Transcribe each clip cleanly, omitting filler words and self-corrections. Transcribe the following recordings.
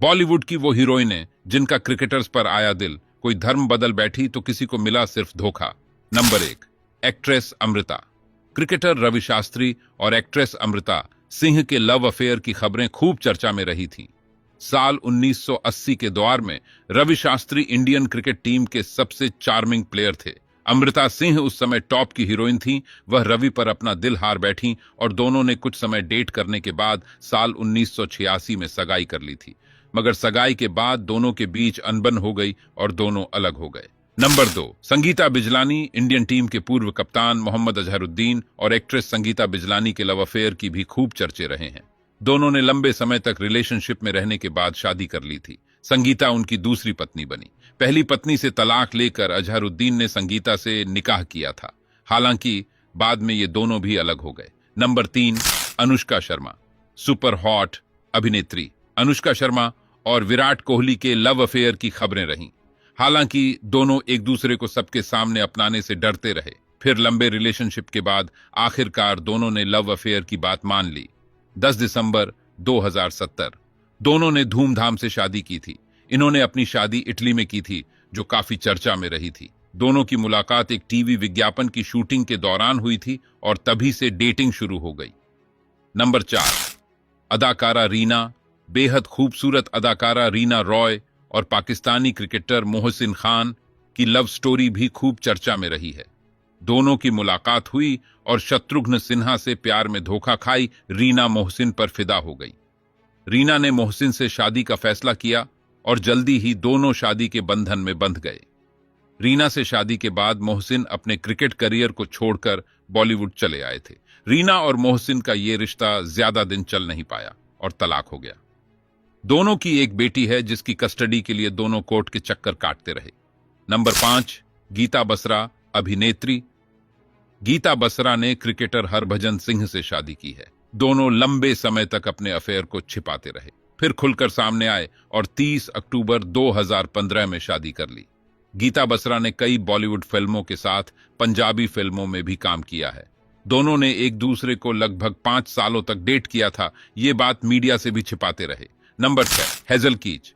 बॉलीवुड की वो हीरोइनें जिनका क्रिकेटर्स पर आया दिल, कोई धर्म बदल बैठी तो किसी को मिला सिर्फ धोखा। Number 1, actress Amrita. Cricketer Ravi Shastri और एक्ट्रेस अमृता सिंह के लव अफेयर की खबरें खूब चर्चा में रही थीं। साल 1980 के दौर में Ravi Shastri Indian cricket team के सबसे चार्मिंग प्लेयर थे। अमृता सिंह उस समय टॉप की हीरोइन थी। वह रवि पर अपना दिल हार बैठी और दोनों ने कुछ समय डेट करने के बाद साल 1986 में सगाई कर ली थी। मगर सगाई के बाद दोनों के बीच अनबन हो गई और दोनों अलग हो गए। Number 2, Sangeeta Bijlani. Indian team के पूर्व कप्तान मोहम्मद अजहरुद्दीन और एक्ट्रेस संगीता बिजलानी के लव अफेयर की भी खूब चर्चे रहे हैं। दोनों ने लंबे समय तक रिलेशनशिप में रहने के बाद शादी कर ली थी। संगीता उनकी दूसरी पत्नी बनी। पहली पत्नी से तलाक लेकर अजहरुद्दीन ने संगीता से निकाह किया था। हालांकि बाद में ये दोनों भी अलग हो गए। Number 3, Anushka Sharma. Super hot अभिनेत्री अनुष्का शर्मा और विराट कोहली के लव अफेयर की खबरें रहीं। हालांकि दोनों एक दूसरे को सबके सामने अपनाने से डरते रहे। फिर लंबे रिलेशनशिप के बाद आखिरकार दोनों ने लव अफेयर की बात मान ली। 10 दिसंबर 2070 दोनों ने धूमधाम से शादी की थी। इन्होंने अपनी शादी इटली में की थी, जो काफी चर्चा में रही थी। दोनों की मुलाकात एक टीवी विज्ञापन की शूटिंग के दौरान हुई थी और तभी से डेटिंग शुरू हो गई। नंबर 4, अदाकारा रीना। बेहद खूबसूरत अदाकारा रीना रॉय और पाकिस्तानी क्रिकेटर मोहसिन खान की लव स्टोरी भी खूब चर्चा में रही है। दोनों की मुलाकात हुई और शत्रुघ्न सिन्हा से प्यार में धोखा खाई रीना मोहसिन पर फिदा हो गई। रीना ने मोहसिन से शादी का फैसला किया और जल्दी ही दोनों शादी के बंधन में बंध गए। रीना से शादी के बाद मोहसिन अपने क्रिकेट करियर को छोड़कर बॉलीवुड चले आए थे। रीना और मोहसिन का ये रिश्ता ज्यादा दिन चल नहीं पाया और तलाक हो गया। दोनों की एक बेटी है जिसकी कस्टडी के लिए दोनों कोर्ट के चक्कर काटते रहे। नंबर 5, गीता बसरा अभिनेत्री। गीता बसरा ने क्रिकेटर हरभजन सिंह से शादी की है। दोनों लंबे समय तक अपने अफेयर को छिपाते रहे, फिर खुलकर सामने आए और 30 अक्टूबर 2015 में शादी कर ली। गीता बसरा ने कई बॉलीवुड फिल्मों के साथ पंजाबी फिल्मों में भी काम किया है। दोनों ने एक दूसरे को लगभग 5 सालों तक डेट किया था। ये बात मीडिया से भी छिपाते रहे। नंबर 6, हेजल कीच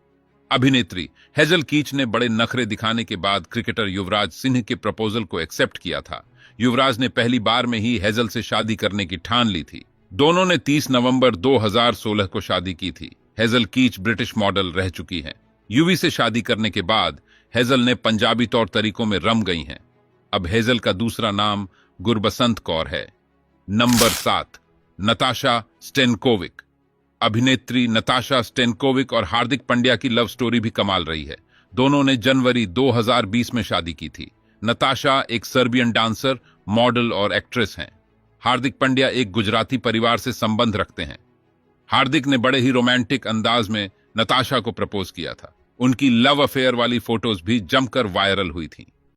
अभिनेत्री। हेजल कीच ने बड़े नखरे दिखाने के बाद क्रिकेटर युवराज सिंह के प्रपोजल को एक्सेप्ट किया था। युवराज ने पहली बार में ही हेजल से शादी करने की ठान ली थी। दोनों ने 30 नवंबर 2016 को शादी की थी। हेजल कीच ब्रिटिश मॉडल रह चुकी हैं। युवी से शादी करने के बाद हेजल ने पंजाबी तौर तरीकों में रम गई हैं। अब हेजल का दूसरा नाम गुरबसंत कौर है। नंबर 7, नताशा स्टेनकोविक अभिनेत्री। नताशा स्टेनकोविक और हार्दिक पांड्या की लव स्टोरी भी कमाल रही है। दोनों ने जनवरी 2020 में शादी की थी। नताशा एक सर्बियन डांसर, मॉडल और एक्ट्रेस हैं। हार्दिक पांड्या एक गुजराती परिवार से संबंध रखते हैं। हार्दिक ने बड़े ही रोमांटिक अंदाज में नताशा को प्रपोज किया था। उनकी लव अफेयर वाली फोटोज भी जमकर वायरल हुई थी।